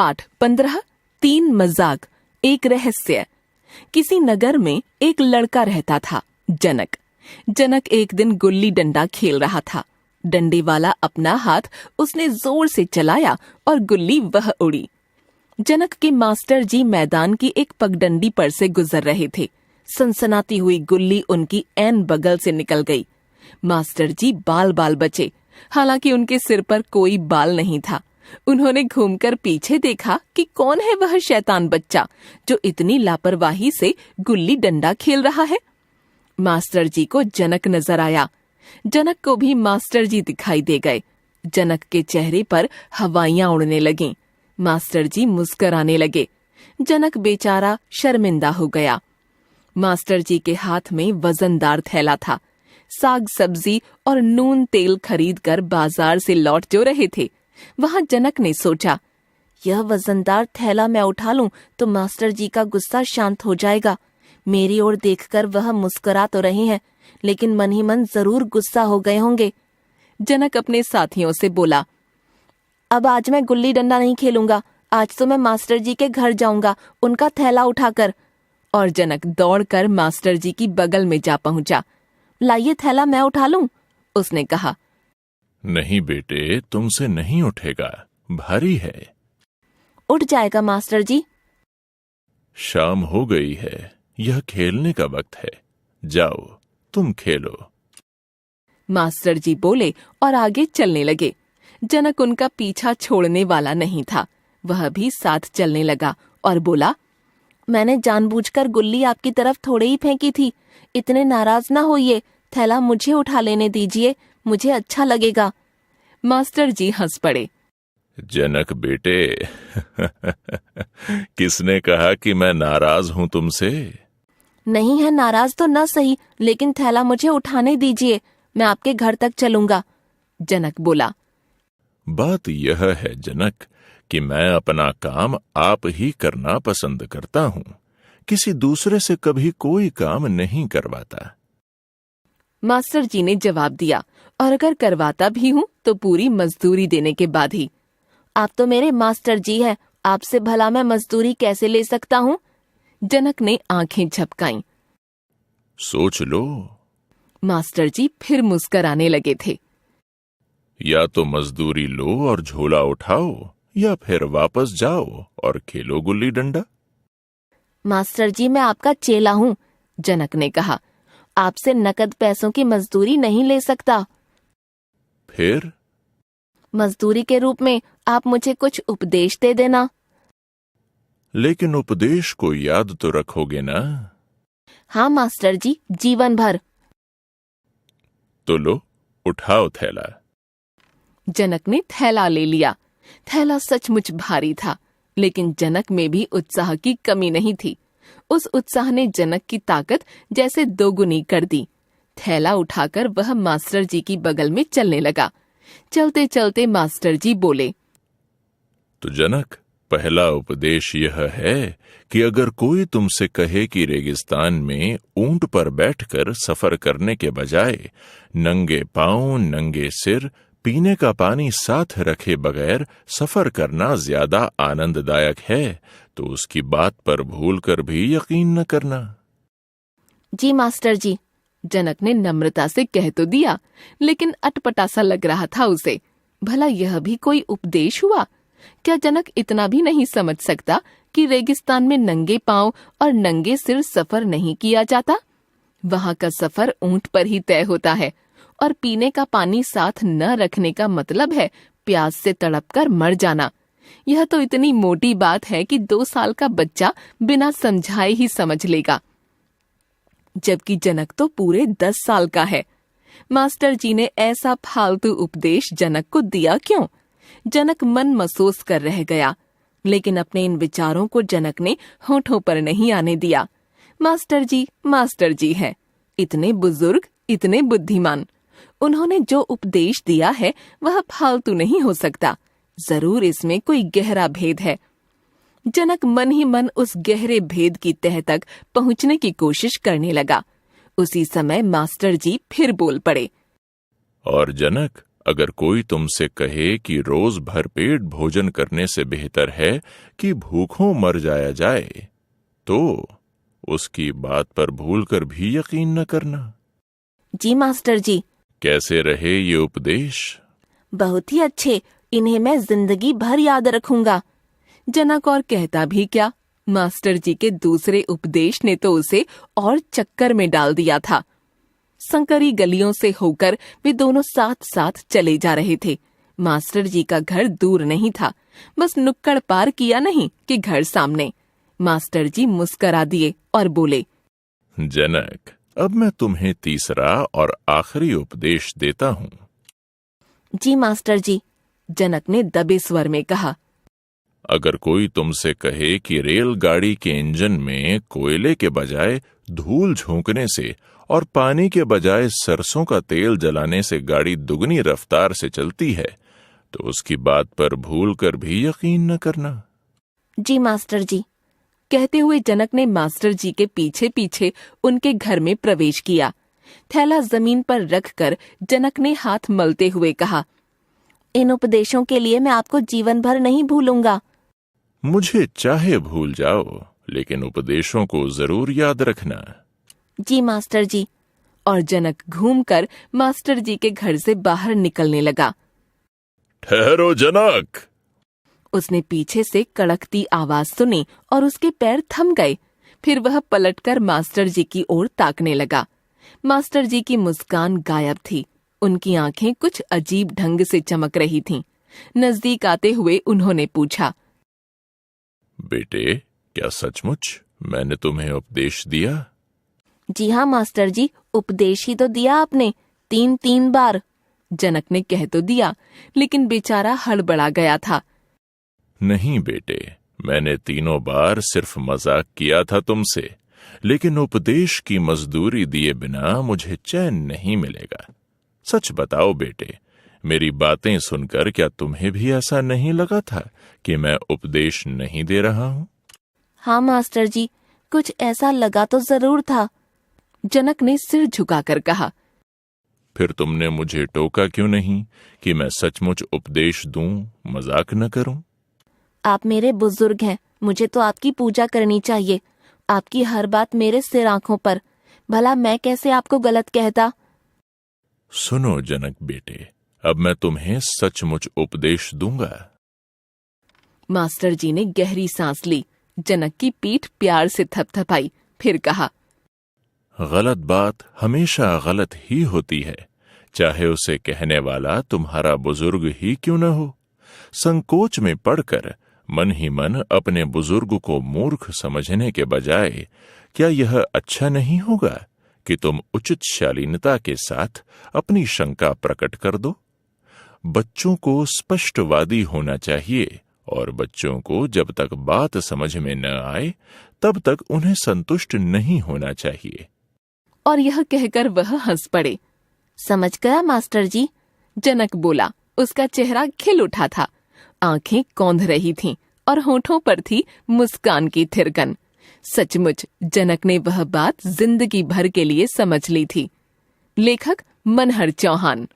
पाठ 15 3 मजाक एक रहस्य। किसी नगर में एक लड़का रहता था, जनक। जनक एक दिन गुल्ली डंडा खेल रहा था। डंडे वाला अपना हाथ उसने जोर से चलाया और गुल्ली वह उड़ी। जनक के मास्टर जी मैदान की एक पगडंडी पर से गुजर रहे थे। सनसनाती हुई गुल्ली उनकी ऐन बगल से निकल गई। मास्टर जी बाल बाल बचे, हालांकि उनके सिर पर कोई बाल नहीं था। उन्होंने घूमकर पीछे देखा कि कौन है वह शैतान बच्चा जो इतनी लापरवाही से गुल्ली डंडा खेल रहा है। मास्टर जी को जनक नजर आया। जनक को भी मास्टर जी दिखाई दे गए। जनक के चेहरे पर हवाइयां उड़ने लगीं। मास्टर जी मुस्कुराने लगे। जनक बेचारा शर्मिंदा हो गया। मास्टर जी के हाथ में वजनदार थैला था। साग सब्जी और नून तेल खरीद कर बाजार से लौट जो रहे थे। वहां जनक ने सोचा, यह वजनदार थैला मैं उठा लूं तो मास्टर जी का गुस्सा शांत हो जाएगा। मेरी ओर देखकर वह मुस्कुरा तो रहे हैं, लेकिन मन ही मन जरूर गुस्सा हो गए होंगे। जनक अपने साथियों से बोला, अब आज मैं गुल्ली डंडा नहीं खेलूंगा। आज तो मैं मास्टर जी के घर जाऊंगा, उनका थैला उठाकर। और जनक दौड़कर मास्टर जी की बगल में जा पहुंचा। लाइए थैला मैं उठा लूं, उसने कहा। नहीं बेटे, तुमसे नहीं उठेगा, भारी है। उठ जाएगा मास्टर जी। शाम हो गई है, यह खेलने का वक्त है। जाओ, तुम खेलो। मास्टर जी बोले और आगे चलने लगे। जनक उनका पीछा छोड़ने वाला नहीं था। वह भी साथ चलने लगा और बोला, मैंने जानबूझकर गुल्ली आपकी तरफ थोड़े ही फेंकी थी। इतने नाराज ना होइए, थैला मुझे उठा लेने दीजिए, मुझे अच्छा लगेगा। मास्टर जी हंस पड़े। जनक बेटे, किसने कहा कि मैं नाराज हूं तुमसे? नहीं है नाराज तो न सही, लेकिन थैला मुझे उठाने दीजिए, मैं आपके घर तक चलूंगा। जनक बोला, बात यह है जनक कि मैं अपना काम आप ही करना पसंद करता हूं, किसी दूसरे से कभी कोई काम नहीं करवाता। मास्टर जी ने जवाब दिया, और अगर करवाता भी हूँ तो पूरी मजदूरी देने के बाद ही। आप तो मेरे मास्टर जी हैं, आपसे भला मैं मजदूरी कैसे ले सकता हूँ? जनक ने आंखें झपकाईं। सोच लो। मास्टर जी फिर मुस्कुराने लगे थे। या तो मजदूरी लो और झोला उठाओ, या फिर वापस जाओ और खेलो गुल्ली डंडा। मास्टर जी मैं आपका चेला हूँ, जनक ने कहा। आपसे नकद पैसों की मजदूरी नहीं ले सकता। फिर? मजदूरी के रूप में आप मुझे कुछ उपदेश दे देना। लेकिन उपदेश को याद तो रखोगे ना? हाँ मास्टर जी, जीवन भर। तो लो, उठाओ थैला। जनक ने थैला ले लिया। थैला सचमुच भारी था, लेकिन जनक में भी उत्साह की कमी नहीं थी। उस उत्साह ने जनक की ताकत जैसे दोगुनी कर दी। थैला उठाकर वह मास्टर जी की बगल में चलने लगा। चलते चलते मास्टर जी बोले, तो जनक, पहला उपदेश यह है कि अगर कोई तुमसे कहे कि रेगिस्तान में ऊंट पर बैठकर सफर करने के बजाय नंगे पांव, नंगे सिर, पीने का पानी साथ रखे बगैर सफर करना ज्यादा आनंददायक है, तो उसकी बात पर भूलकर भी यकीन न करना। जी मास्टर जी, जनक ने नम्रता से कह तो दिया, लेकिन अटपटा सा लग रहा था उसे। भला यह भी कोई उपदेश हुआ? क्या जनक इतना भी नहीं समझ सकता कि रेगिस्तान में नंगे पांव और नंगे सिर सफर नहीं किया जाता? वहां का सफर ऊंट पर ही तय होता है, और पीने का पानी साथ न रखने का मतलब है प्यास से तड़पकर मर जाना। यह तो इतनी मोटी बात है कि 2 साल का बच्चा बिना समझाए ही समझ लेगा, जबकि जनक तो पूरे 10 साल का है। मास्टर जी ने ऐसा फालतू उपदेश जनक को दिया क्यों? जनक मन महसूस कर रह गया, लेकिन अपने इन विचारों को जनक ने होठों पर नहीं आने दिया। मास्टर जी हैं, इतने बुजुर्ग, इतने बुद्धिमान। उन्होंने जो उपदेश दिया है वह फालतू नहीं हो सकता। जरूर इसमें कोई गहरा भेद है। जनक मन ही मन उस गहरे भेद की तह तक पहुंचने की कोशिश करने लगा। उसी समय मास्टर जी फिर बोल पड़े, और जनक, अगर कोई तुमसे कहे कि रोज भरपेट भोजन करने से बेहतर है कि भूखों मर जाया जाए, तो उसकी बात पर भूलकर भी यकीन न करना। जी मास्टर जी। कैसे रहे ये उपदेश? बहुत ही अच्छे, इन्हें मैं जिंदगी भर याद रखूंगा। जनक और कहता भी क्या, मास्टर जी के दूसरे उपदेश ने तो उसे और चक्कर में डाल दिया था। संकरी गलियों से होकर वे दोनों साथ साथ चले जा रहे थे। मास्टर जी का घर दूर नहीं था, बस नुक्कड़ पार किया नहीं कि घर सामने। मास्टर जी मुस्करा दिए और बोले, जनक, अब मैं तुम्हें तीसरा और आखिरी उपदेश देता हूँ। जी मास्टर जी, जनक ने दबे स्वर में कहा। अगर कोई तुमसे कहे कि रेलगाड़ी के इंजन में कोयले के बजाय धूल झोंकने से और पानी के बजाय सरसों का तेल जलाने से गाड़ी दुगनी रफ्तार से चलती है, तो उसकी बात पर भूलकर भी यकीन न करना। जी मास्टर जी। कहते हुए जनक ने मास्टर जी के पीछे पीछे उनके घर में प्रवेश किया। थैला जमीन पर रखकर जनक ने हाथ मलते हुए कहा, इन उपदेशों के लिए मैं आपको जीवन भर नहीं भूलूंगा। मुझे चाहे भूल जाओ, लेकिन उपदेशों को जरूर याद रखना। जी मास्टर जी। और जनक घूमकर मास्टर जी के घर से बाहर निकलने लगा। ठहरो जनक! उसने पीछे से कड़कती आवाज सुनी और उसके पैर थम गए। फिर वह पलटकर मास्टर जी की ओर ताकने लगा। मास्टर जी की मुस्कान गायब थी। उनकी आंखें कुछ अजीब ढंग से चमक रही थीं। नजदीक आते हुए उन्होंने पूछा, बेटे, क्या सचमुच मैंने तुम्हें उपदेश दिया? जी हाँ मास्टर जी, उपदेश ही तो दिया आपने, 3 बार। जनक ने कह तो दिया, लेकिन बेचारा हड़बड़ा गया था। नहीं बेटे, मैंने 3 बार सिर्फ मजाक किया था तुमसे, लेकिन उपदेश की मजदूरी दिए बिना मुझे चैन नहीं मिलेगा। सच बताओ बेटे, मेरी बातें सुनकर क्या तुम्हें भी ऐसा नहीं लगा था कि मैं उपदेश नहीं दे रहा हूँ? हाँ मास्टर जी, कुछ ऐसा लगा तो जरूर था। जनक ने सिर झुकाकर कहा। फिर तुमने मुझे टोका क्यों नहीं कि मैं सचमुच उपदेश दूं, मजाक न करूं? आप मेरे बुजुर्ग हैं, मुझे तो आपकी पूजा करनी चाहिए। आपकी हर बात मेरे सिर आंखों पर, भला मैं कैसे आपको गलत कहता। सुनो जनक बेटे, अब मैं तुम्हें सचमुच उपदेश दूंगा। मास्टर जी ने गहरी सांस ली। जनक की पीठ प्यार से थपथपाई, फिर कहा, गलत बात हमेशा गलत ही होती है, चाहे उसे कहने वाला तुम्हारा बुजुर्ग ही क्यों न हो। संकोच में पड़कर मन ही मन अपने बुजुर्ग को मूर्ख समझने के बजाय क्या यह अच्छा नहीं होगा कि तुम उचित शालीनता के साथ अपनी शंका प्रकट कर दो? बच्चों को स्पष्टवादी होना चाहिए और बच्चों को जब तक बात समझ में न आए तब तक उन्हें संतुष्ट नहीं होना चाहिए। और यह कहकर वह हंस पड़े। समझ गया मास्टर जी, जनक बोला। उसका चेहरा खिल उठा था, आंखें कौंध रही थीं और होठों पर थी मुस्कान की थिरकन। सचमुच जनक ने वह बात जिंदगी भर के लिए समझ ली थी। लेखक मनहर चौहान।